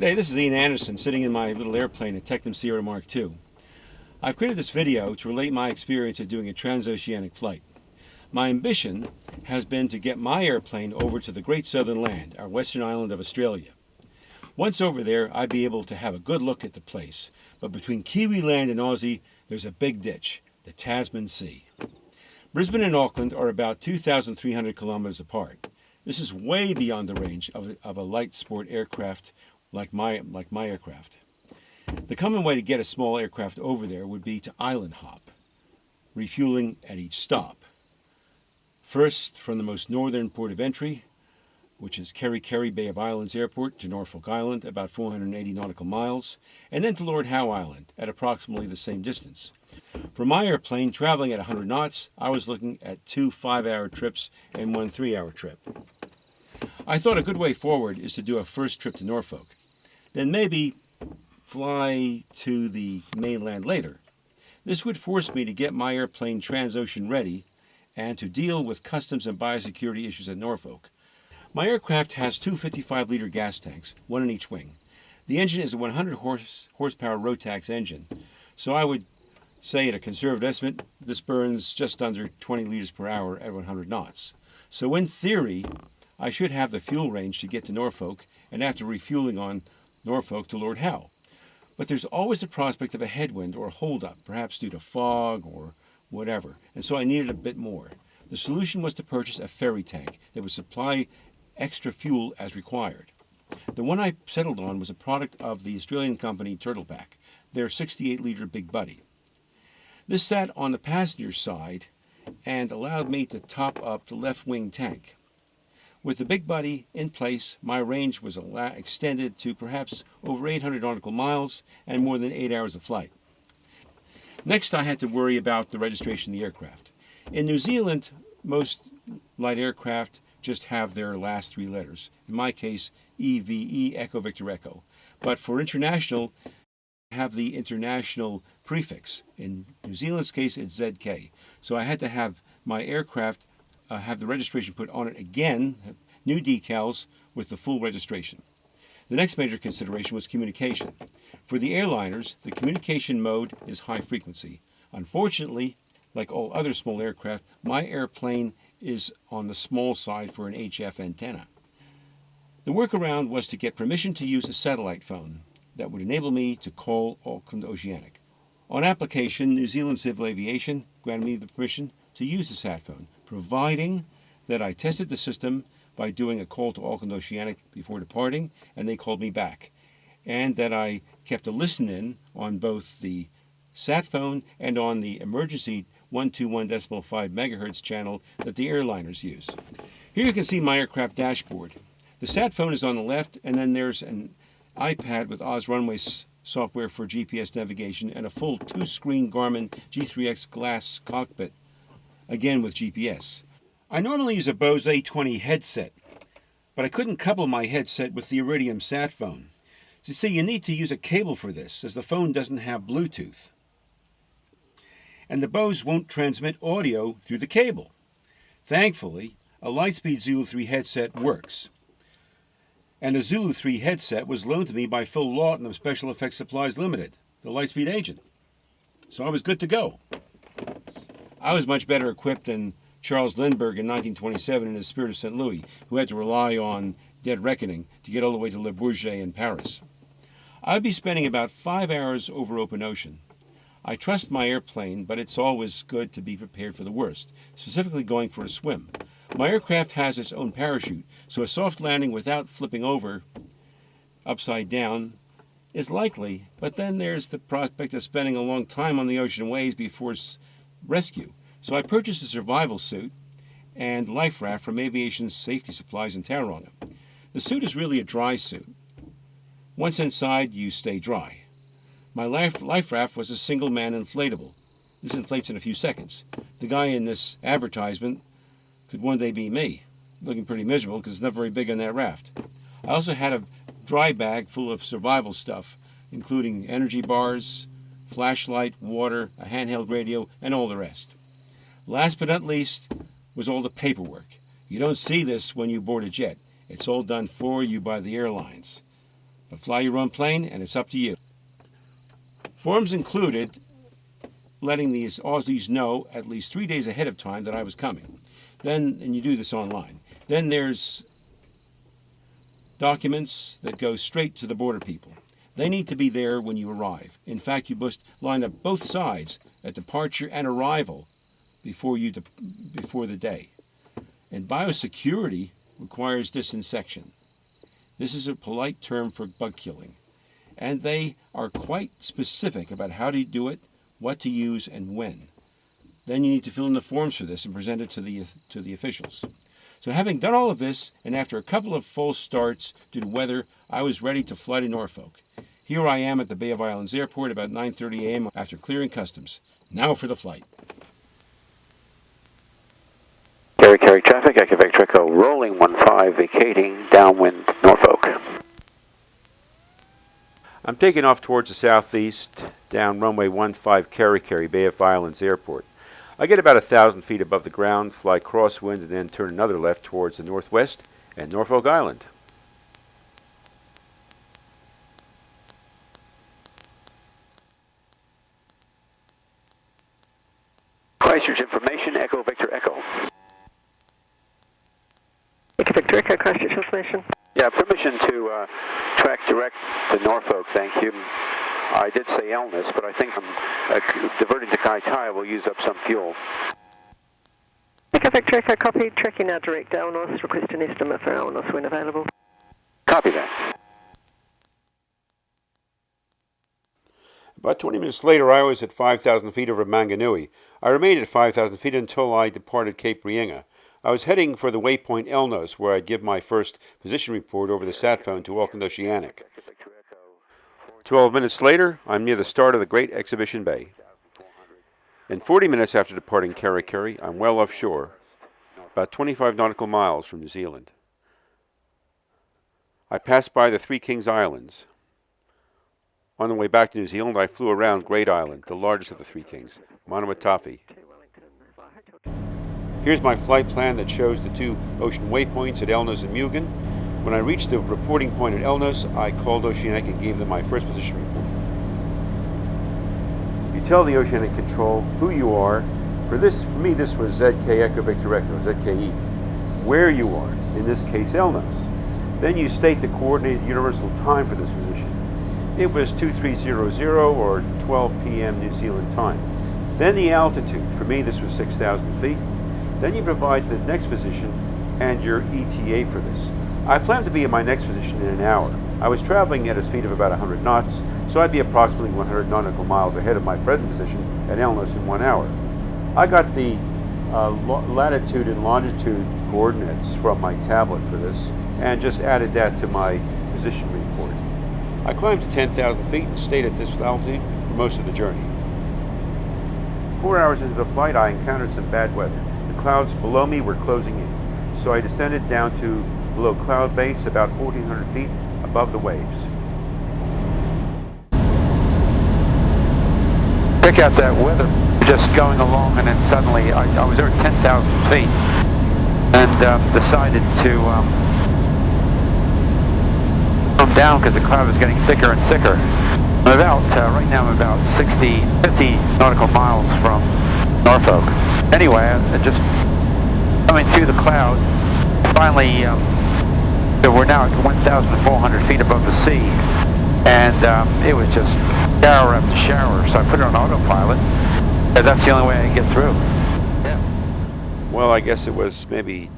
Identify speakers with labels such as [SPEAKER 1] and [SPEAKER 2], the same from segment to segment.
[SPEAKER 1] G'day, this is Ian Anderson sitting in my little airplane at Tectum Sierra Mark II. I've created this video to relate my experience of doing a transoceanic flight. My ambition has been to get my airplane over to the Great Southern Land, our western island of Australia. Once over there, I'd be able to have a good look at the place, but between Kiwi land and Aussie, there's a big ditch, the Tasman Sea. Brisbane and Auckland are about 2,300 kilometers apart. This is way beyond the range of a light sport aircraft like my aircraft. The common way to get a small aircraft over there would be to island hop, refueling at each stop. First, from the most northern port of entry, which is Kerikeri Bay of Islands Airport, to Norfolk Island, about 480 nautical miles, and then to Lord Howe Island, at approximately the same distance. For my airplane, traveling at 100 knots, I was looking at 2 5-hour trips and 1 3-hour trip. I thought a good way forward is to do a first trip to Norfolk, then maybe fly to the mainland later. This would force me to get my airplane transocean ready and to deal with customs and biosecurity issues at Norfolk. My aircraft has 2 55-liter gas tanks, one in each wing. The engine is a 100 horsepower Rotax engine, so I would say at a conservative estimate, this burns just under 20 liters per hour at 100 knots. So in theory, I should have the fuel range to get to Norfolk and after refueling on Norfolk to Lord Howe. But there's always the prospect of a headwind or a holdup, perhaps due to fog or whatever, and so I needed a bit more. The solution was to purchase a ferry tank that would supply extra fuel as required. The one I settled on was a product of the Australian company Turtleback, their 68-liter Big Buddy. This sat on the passenger side and allowed me to top up the left wing tank. With the Big Buddy in place, my range was extended to perhaps over 800 nautical miles and more than 8 hours of flight. Next, I had to worry about the registration of the aircraft. In New Zealand, most light aircraft just have their last 3 letters. In my case, EVE, Echo Victor Echo. But for international, have the international prefix. In New Zealand's case, it's ZK. So I had to have my aircraft have the registration put on it again, new decals with the full registration. The next major consideration was communication. For the airliners, the communication mode is high frequency. Unfortunately, like all other small aircraft, my airplane is on the small side for an HF antenna. The workaround was to get permission to use a satellite phone that would enable me to call Auckland Oceanic. On application, New Zealand Civil Aviation granted me the permission to use the sat phone, providing that I tested the system by doing a call to Auckland Oceanic before departing, and they called me back, and that I kept a listen-in on both the sat phone and on the emergency 121.5 megahertz channel that the airliners use. Here you can see my aircraft dashboard. The sat phone is on the left, and then there's an iPad with Oz Runway software for GPS navigation and a full 2-screen Garmin G3X glass cockpit, again with GPS. I normally use a Bose A20 headset, but I couldn't couple my headset with the Iridium sat phone. You see, you need to use a cable for this, as the phone doesn't have Bluetooth. And the Bose won't transmit audio through the cable. Thankfully, a Lightspeed Zulu 3 headset works. And a Zulu 3 headset was loaned to me by Phil Lawton of Special Effects Supplies Limited, the Lightspeed agent. So I was good to go. I was much better equipped than Charles Lindbergh in 1927 in his Spirit of St. Louis, who had to rely on Dead Reckoning to get all the way to Le Bourget in Paris. I'd be spending about 5 hours over open ocean. I trust my airplane, but it's always good to be prepared for the worst, specifically going for a swim. My aircraft has its own parachute, so a soft landing without flipping over upside down is likely, but then there's the prospect of spending a long time on the ocean waves before rescue. So I purchased a survival suit and life raft from Aviation Safety Supplies in Tauranga. The suit is really a dry suit. Once inside, you stay dry. My life raft was a single-man inflatable. This inflates in a few seconds. The guy in this advertisement could one day be me, looking pretty miserable because it's not very big on that raft. I also had a dry bag full of survival stuff, including energy bars, flashlight, water, a handheld radio, and all the rest. Last but not least was all the paperwork. You don't see this when you board a jet. It's all done for you by the airlines. But fly your own plane and it's up to you. Forms included letting these Aussies know at least 3 days ahead of time that I was coming. Then, and you do this online. Then there's documents that go straight to the border people. They need to be there when you arrive. In fact, you must line up both sides at departure and arrival before the day. And biosecurity requires disinsection. This is a polite term for bug killing. And they are quite specific about how to do it, what to use, and when. Then you need to fill in the forms for this and present it to the officials. So having done all of this, and after a couple of false starts due to weather, I was ready to fly to Norfolk. Here I am at the Bay of Islands Airport about 9:30 a.m. after clearing customs. Now for the flight.
[SPEAKER 2] Kerikeri traffic, Echo Victor Echo, rolling 15, vacating, downwind, Norfolk.
[SPEAKER 1] I'm taking off towards the southeast, down runway 15 Kerikeri, Bay of Islands Airport. I get about 1,000 feet above the ground, fly crosswind, and then turn another left towards the northwest and Norfolk Island.
[SPEAKER 2] Christchurch information, Echo Victor Echo.
[SPEAKER 3] Echo Victor Echo, Christchurch information.
[SPEAKER 2] Yeah, permission to track direct to Norfolk, thank you. I did say illness, but I think I'm diverting to Kaitaia will use up some fuel.
[SPEAKER 3] Echo Victor Echo, copy. Tracking now direct to Elnos. Request an estimate for Elnos when available.
[SPEAKER 2] Copy that.
[SPEAKER 1] About 20 minutes later, I was at 5,000 feet over Manganui. I remained at 5,000 feet until I departed Cape Reinga. I was heading for the waypoint Elnos, where I'd give my first position report over the sat phone to Auckland Oceanic. 12 minutes later, I'm near the start of the Great Exhibition Bay. And 40 minutes after departing Kerikeri, I'm well offshore, about 25 nautical miles from New Zealand. I passed by the Three Kings Islands. On the way back to New Zealand, I flew around Great Island, the largest of the Three Kings, Manawatapi. Here's my flight plan that shows the two ocean waypoints at Elnos and Mugen. When I reached the reporting point at Elnos, I called Oceanic and gave them my first position report. You tell the Oceanic Control who you are. For me, this was ZK Echo Victor Echo, ZKE. Where you are, in this case Elnos. Then you state the coordinated universal time for this position. It was 2300 or 12 p.m. New Zealand time. Then the altitude. For me, this was 6,000 feet. Then you provide the next position and your ETA for this. I plan to be in my next position in an hour. I was traveling at a speed of about 100 knots, so I'd be approximately 100 nautical miles ahead of my present position at Elnos in 1 hour. I got the latitude and longitude coordinates from my tablet for this and just added that to my position report. I climbed to 10,000 feet and stayed at this altitude for most of the journey. 4 hours into the flight, I encountered some bad weather. The clouds below me were closing in, so I descended down to below cloud base about 1,400 feet above the waves.
[SPEAKER 2] Check out that weather, just going along, and then suddenly I was there at 10,000 feet and decided to come down because the cloud was getting thicker and thicker. Right now I'm about 50 nautical miles from Norfolk. Anyway, I just coming through the cloud, finally we're now at 1,400 feet above the sea, and it was just shower after shower, so I put it on autopilot, and that's the only way I can get through. Yeah.
[SPEAKER 1] Well, I guess it was maybe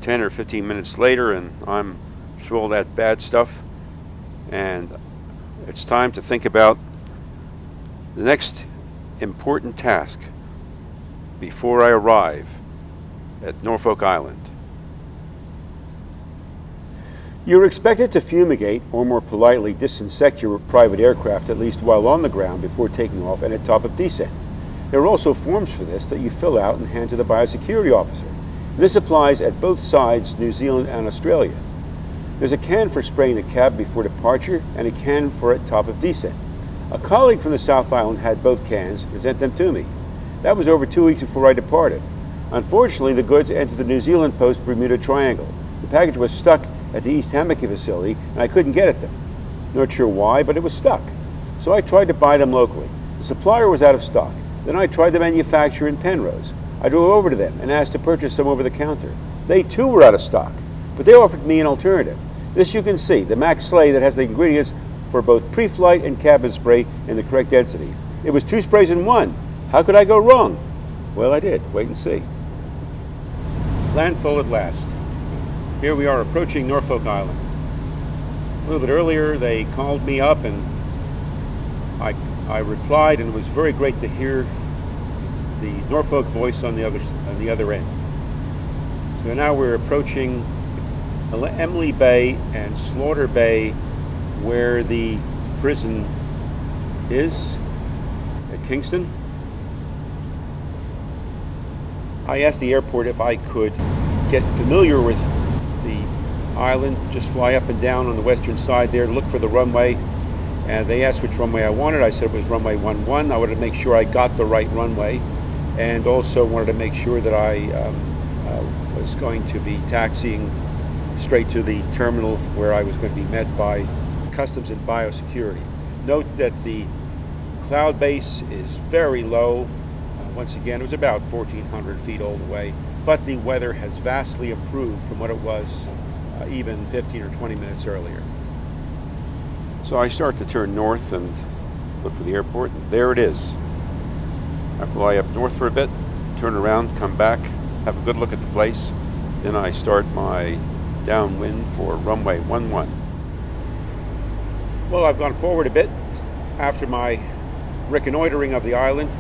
[SPEAKER 1] 10 or 15 minutes later, and I'm through all that bad stuff, and it's time to think about the next important task before I arrive at Norfolk Island. You're expected to fumigate, or more politely, disinfect your private aircraft at least while on the ground before taking off and at top of descent. There are also forms for this that you fill out and hand to the biosecurity officer. This applies at both sides, New Zealand and Australia. There's a can for spraying the cab before departure and a can for at top of descent. A colleague from the South Island had both cans and sent them to me. That was over 2 weeks before I departed. Unfortunately, the goods entered the New Zealand Post Bermuda Triangle. The package was stuck at the East Hammocky facility, and I couldn't get at them. Not sure why, but it was stuck. So I tried to buy them locally. The supplier was out of stock. Then I tried the manufacturer in Penrose. I drove over to them and asked to purchase them over the counter. They too were out of stock, but they offered me an alternative. This you can see, the Max Sleigh that has the ingredients for both pre-flight and cabin spray in the correct density. It was 2 sprays in 1. How could I go wrong? Well, I did. Wait and see. Landfall at last. Here we are approaching Norfolk Island. A little bit earlier they called me up and I replied, and it was very great to hear the Norfolk voice on the other end. So now we're approaching Emily Bay and Slaughter Bay, where the prison is at Kingston. I asked the airport if I could get familiar with the island, just fly up and down on the western side there, look for the runway. And they asked which runway I wanted. I said it was runway 11. I wanted to make sure I got the right runway, and also wanted to make sure that I was going to be taxiing straight to the terminal where I was going to be met by Customs and Biosecurity. Note that the cloud base is very low. Once again, it was about 1,400 feet all the way, but the weather has vastly improved from what it was even 15 or 20 minutes earlier. So I start to turn north and look for the airport, and there it is. I fly up north for a bit, turn around, come back, have a good look at the place. Then I start my downwind for runway 11. Well, I've gone forward a bit. After my reconnoitering of the island,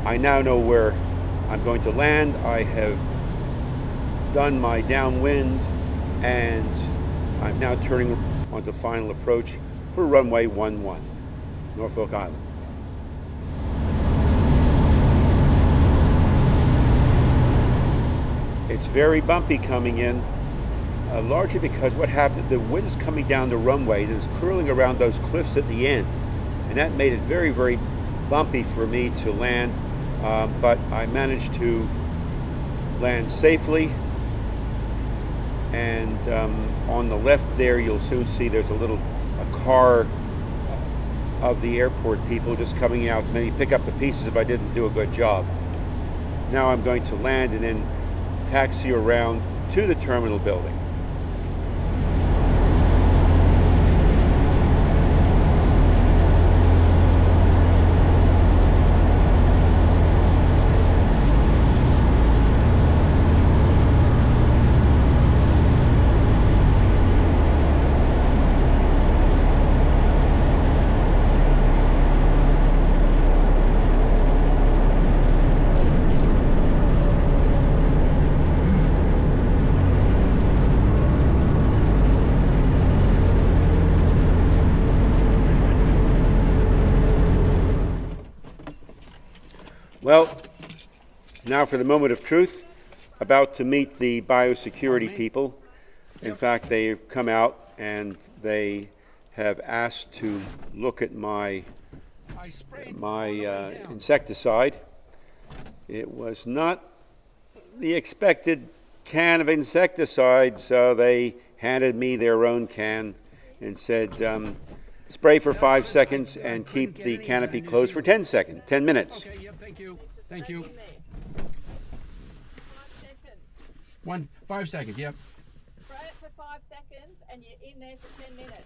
[SPEAKER 1] I now know where I'm going to land. I have done my downwind, and I'm now turning onto final approach for runway 11, Norfolk Island. It's very bumpy coming in, largely because what happened, the wind's coming down the runway and it's curling around those cliffs at the end, and that made it very, very bumpy for me to land, but I managed to land safely. And on the left there, you'll soon see there's a car of the airport people just coming out to maybe pick up the pieces if I didn't do a good job. Now I'm going to land and then taxi around to the terminal building. Well, now for the moment of truth, about to meet the biosecurity people. In fact, they've come out and they have asked to look at my insecticide. It was not the expected can of insecticide, so they handed me their own can and said, spray for 5 seconds and keep the canopy closed for 10 minutes.
[SPEAKER 4] Okay, yep, thank you. Thank you. 5 seconds, yep.
[SPEAKER 5] Spray it for 5 seconds and you're in there for 10 minutes.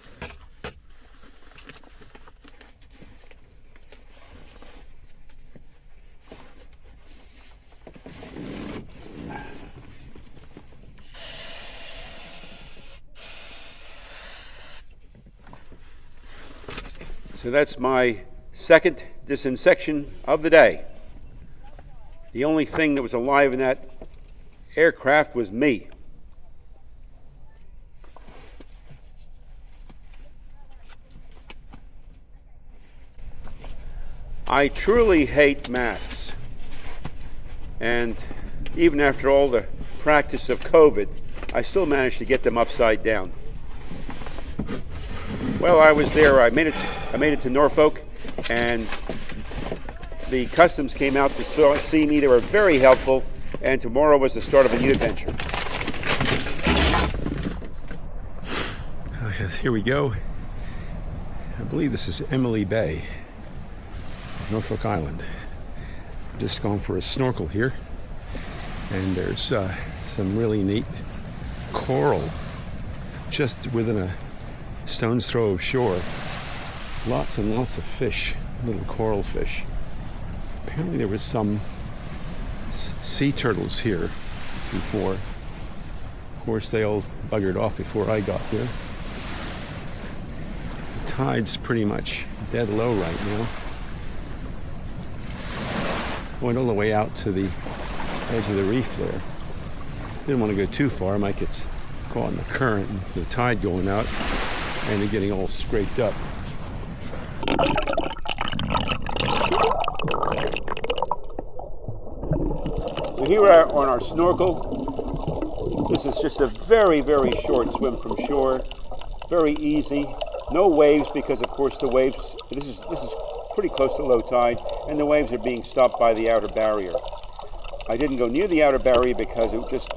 [SPEAKER 1] So that's my second disinsection of the day. The only thing that was alive in that aircraft was me. I truly hate masks. And even after all the practice of COVID, I still managed to get them upside down. Well, I was there. I made it to Norfolk, and the customs came out to see me. They were very helpful, and tomorrow was the start of a new adventure. Yes, here we go. I believe this is Emily Bay, Norfolk Island. Just gone for a snorkel here, and there's some really neat coral just within a stone's throw of shore. Lots and lots of fish, little coral fish. Apparently there was some sea turtles here before. Of course, they all buggered off before I got here. The tide's pretty much dead low right now. Went all the way out to the edge of the reef there. Didn't want to go too far, might get caught in the current with the tide going out and it getting all scraped up. So here we are on our snorkel. This is just a very, very short swim from shore. Very easy. No waves because, of course, the waves. This is pretty close to low tide, and the waves are being stopped by the outer barrier. I didn't go near the outer barrier because it just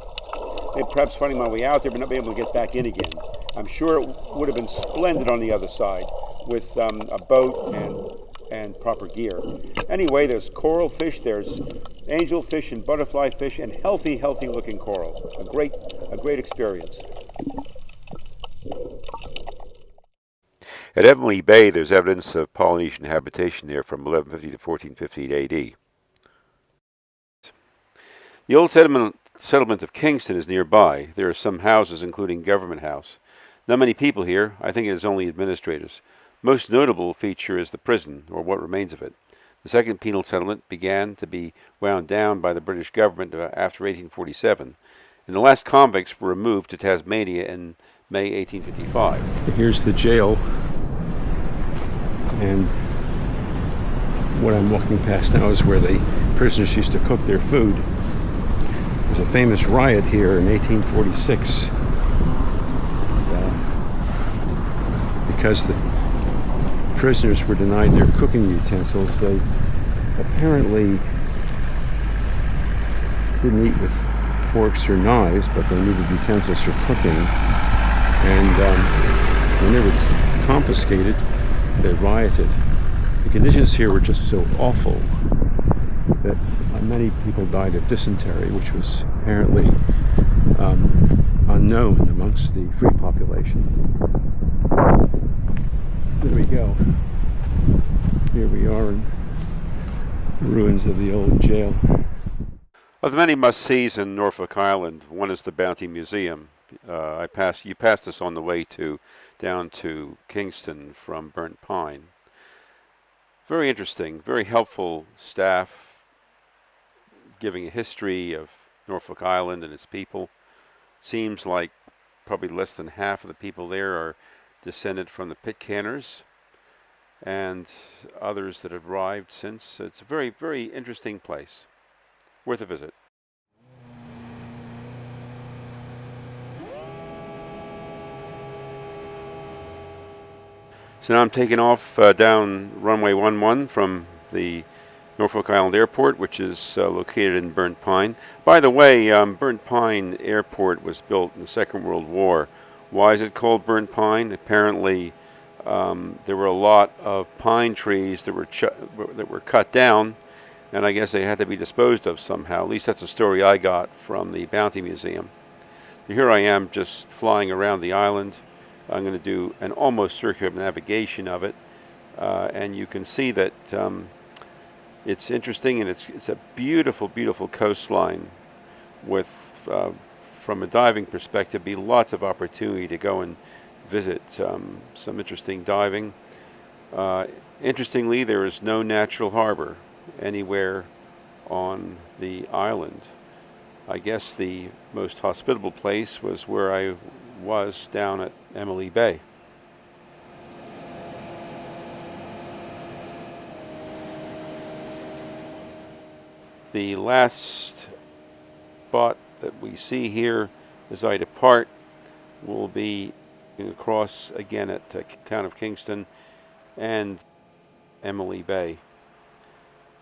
[SPEAKER 1] perhaps finding my way out there, but not being able to get back in again. I'm sure it would have been splendid on the other side with a boat and proper gear. Anyway, there's coral fish, there's angelfish and butterfly fish, and healthy looking coral. A great experience. At Emily Bay, there's evidence of Polynesian habitation there from 1150 to 1450 AD. The old settlement of Kingston is nearby. There are some houses, including Government House. Not many people here. I think it is only administrators. Most notable feature is the prison, or what remains of it. The second penal settlement began to be wound down by the British government after 1847, and the last convicts were removed to Tasmania in May 1855. Here's the jail, and what I'm walking past now is where the prisoners used to cook their food. There was a famous riot here in 1846 because the prisoners were denied their cooking utensils. They apparently didn't eat with forks or knives, but they needed utensils for cooking. And when they were confiscated, they rioted. The conditions here were just so awful that many people died of dysentery, which was apparently unknown amongst the free population. There we go. Here we are in the ruins of the old jail. Of the many must-sees in Norfolk Island, one is the Bounty Museum. You passed us on the way down to Kingston from Burnt Pine. Very interesting, very helpful staff giving a history of Norfolk Island and its people. Seems like probably less than half of the people there are descended from the Pitcanners and others that have arrived since. It's a very, very interesting place. Worth a visit. So now I'm taking off down runway 11 from the Norfolk Island Airport, which is located in Burnt Pine. By the way, Burnt Pine Airport was built in the Second World War. Why is it called Burnt Pine? Apparently, there were a lot of pine trees that were cut down, and I guess they had to be disposed of somehow. At least that's a story I got from the Bounty Museum. Here I am just flying around the island. I'm going to do an almost circumnavigation of it, and you can see that it's interesting, and it's a beautiful, beautiful coastline with, from a diving perspective, be lots of opportunity to go and visit some interesting diving. Interestingly, there is no natural harbor anywhere on the island. I guess the most hospitable place was where I was down at Emily Bay. The last spot that we see here as I depart will be across again at the town of Kingston and Emily Bay.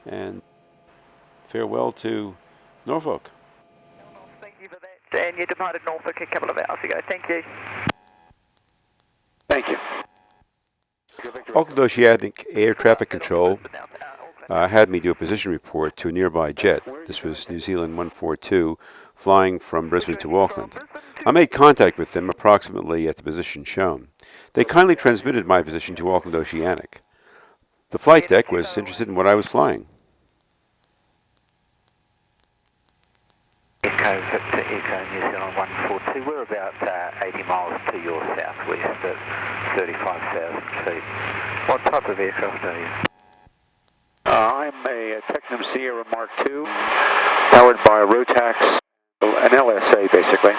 [SPEAKER 1] And farewell to Norfolk.
[SPEAKER 3] Thank you for that. And you departed Norfolk a couple of hours ago. Thank you.
[SPEAKER 2] Thank you.
[SPEAKER 1] Auckland Oceanic Air Traffic Control had me do a position report to a nearby jet. This was New Zealand 142, flying from Brisbane to Auckland. I made contact with them approximately at the position shown. They kindly transmitted my position to Auckland Oceanic. The flight deck was interested in what I was flying.
[SPEAKER 2] Echo Victor Echo New Zealand 142, we're about 80 miles to your southwest at 35,000 feet. What type of aircraft are you? I'm a Tecnam Sierra Mark II, powered by a Rotax, an LSA basically.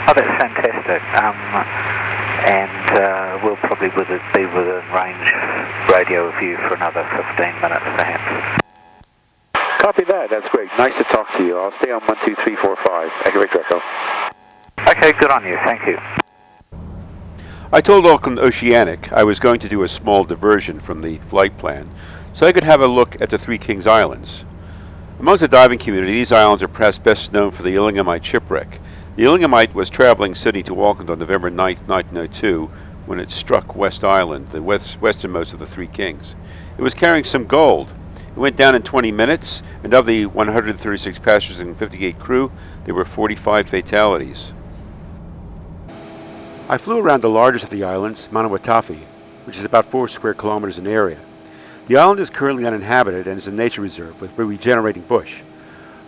[SPEAKER 2] Oh, that's fantastic. And we'll probably be within range radio of you for another 15 minutes perhaps. Copy that, that's great. Nice to talk to you. I'll stay on 12345. Echo Victor Echo. Okay, good on you. Thank you.
[SPEAKER 1] I told Auckland Oceanic I was going to do a small diversion from the flight plan so I could have a look at the Three Kings Islands. Amongst the diving community, these islands are perhaps best known for the Illingamite shipwreck. The Illingamite was traveling Sydney to Auckland on November 9, 1902, when it struck West Island, the westernmost of the Three Kings. It was carrying some gold. It went down in 20 minutes, and of the 136 passengers and 58 crew, there were 45 fatalities. I flew around the largest of the islands, Manawatafi, which is about 4 square kilometers in area. The island is currently uninhabited and is a nature reserve with regenerating bush.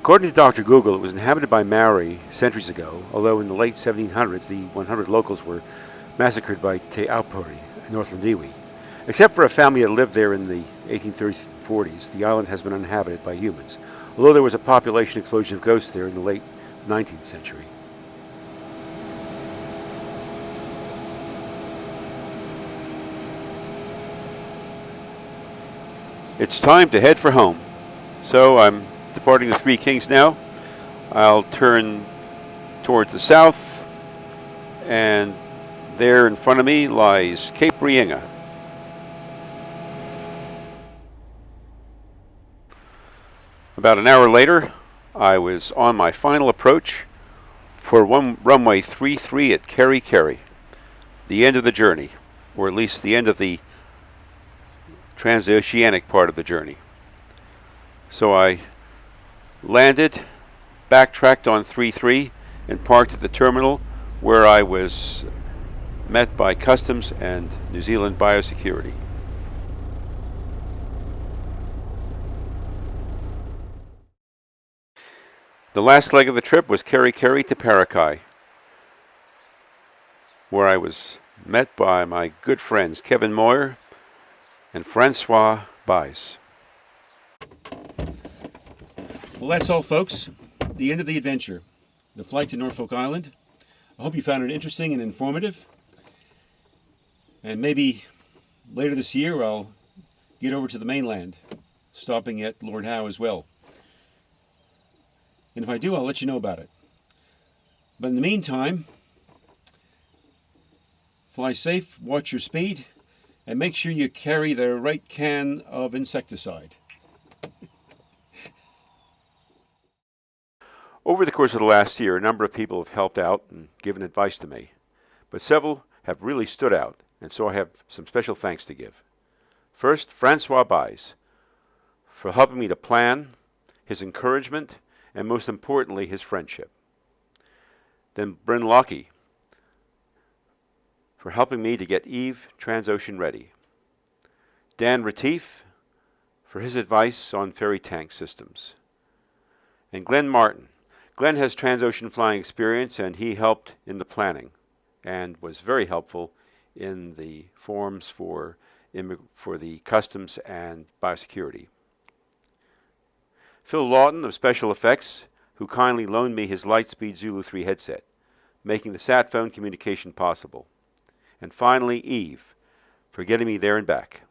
[SPEAKER 1] According to Dr. Google, it was inhabited by Maori centuries ago, although in the late 1700s the 100 locals were massacred by Te Aupori and Northland Iwi. Except for a family that lived there in the 1830s and 40s, the island has been uninhabited by humans, although there was a population explosion of ghosts there in the late 19th century. It's time to head for home. So I'm departing the Three Kings now. I'll turn towards the south, and there in front of me lies Cape Reinga. About an hour later, I was on my final approach for runway 33 at Kerikeri, the end of the journey, or at least the end of the transoceanic part of the journey. So I landed, backtracked on 33, and parked at the terminal where I was met by Customs and New Zealand biosecurity. The last leg of the trip was Kerikeri to Parakai, where I was met by my good friends Kevin Moyer and Francois Baez. Well, that's all, folks. The end of the adventure. The flight to Norfolk Island. I hope you found it interesting and informative. And maybe later this year I'll get over to the mainland, stopping at Lord Howe as well. And if I do, I'll let you know about it. But in the meantime, fly safe, watch your speed, and make sure you carry the right can of insecticide. Over the course of the last year, a number of people have helped out and given advice to me, but several have really stood out, and so I have some special thanks to give. First, Francois Baez, for helping me to plan, his encouragement, and most importantly, his friendship. Then Bryn Lockie, for helping me to get Eve Transocean ready. Dan Retief, for his advice on ferry tank systems. And Glenn Martin. Glenn has Transocean flying experience, and he helped in the planning and was very helpful in the forms for the customs and biosecurity. Phil Lawton of Special Effects, who kindly loaned me his Lightspeed Zulu 3 headset, making the sat phone communication possible. And finally, Eve, for getting me there and back.